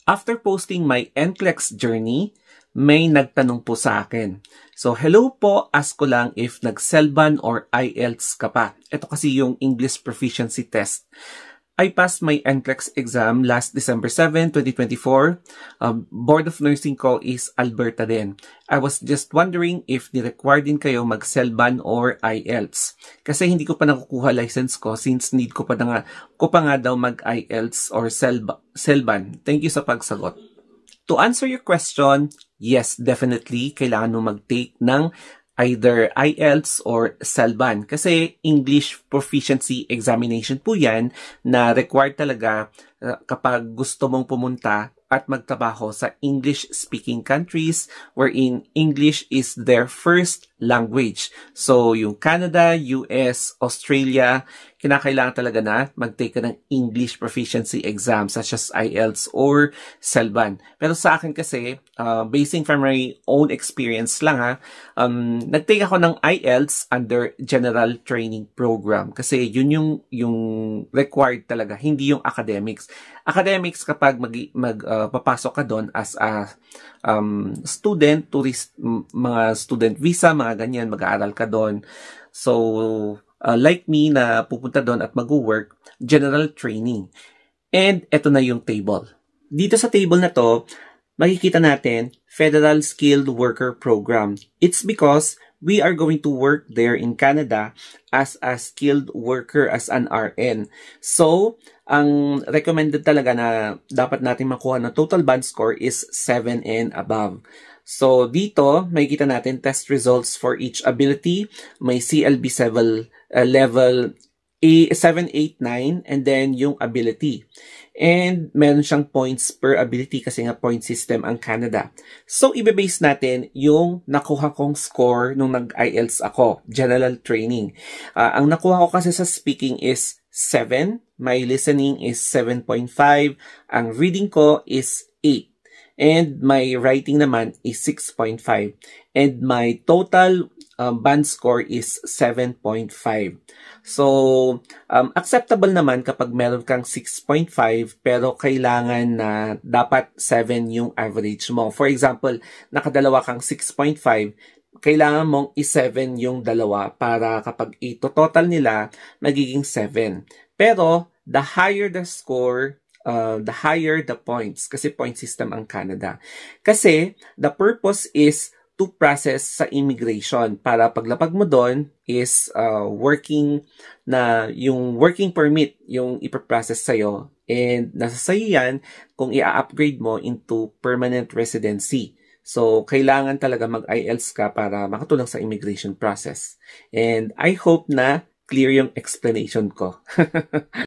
After posting my NCLEX journey, may nagtanong po sa akin. So, hello po, ask ko lang if nag-CELBAN or IELTS ka pa. Ito kasi yung English Proficiency Test. I passed my NCLEX exam last December 7, 2024. Board of Nursing ko is Alberta din. I was just wondering if ni-require din kayo mag-CELBAN or IELTS. Kasi hindi ko pa nakukuha license ko since need ko pa nga daw mag-IELTS or CELBAN. Thank you sa pagsagot. To answer your question, yes, definitely, kailangan mo mag-take ng either IELTS or CELBAN. Kasi English Proficiency Examination po yan na required talaga kapag gusto mong pumunta at magtrabaho sa English-speaking countries wherein English is their first language. So, yung Canada, US, Australia, kinakailangan talaga na mag-take ka ng English Proficiency Exam such as IELTS or CELBAN. Pero sa akin kasi, basing from my own experience lang nag-take ako ng IELTS under General Training Program kasi yun yung required talaga, hindi yung academics. Academics kapag papasok ka doon as a student, tourist, mga student visa, mga ganyan, mag-aaral ka doon. So, like me na pupunta doon at mag-work, general training. And eto na yung table. Dito sa table na to, makikita natin Federal Skilled Worker Program. It's because we are going to work there in Canada as a skilled worker, as an RN. So, ang recommended talaga na dapat natin makuha na total band score is 7 and above. So, dito, makikita natin test results for each ability. May CLB level 7, 8, 9, and then yung ability. And meron siyang points per ability kasi nga point system ang Canada. So, ibebase natin yung nakuha kong score nung nag-IELTS ako, general training. Ang nakuha ko kasi sa speaking is 7, my listening is 7.5, ang reading ko is 8. And my writing naman is 6.5. And my total band score is 7.5. So, acceptable naman kapag meron kang 6.5 pero kailangan na dapat 7 yung average mo. For example, nakadalawa kang 6.5, kailangan mong i-7 yung dalawa para kapag ito-total nila, magiging 7. Pero, the higher the score, the higher the points kasi point system ang Canada. Kasi the purpose is to process sa immigration para paglapag mo doon is working na yung working permit yung ipaprocess sa'yo and nasa sa'yo yan kung i-upgrade mo into permanent residency. So, kailangan talaga mag-IELTS ka para makatulong sa immigration process. And I hope na clear yung explanation ko.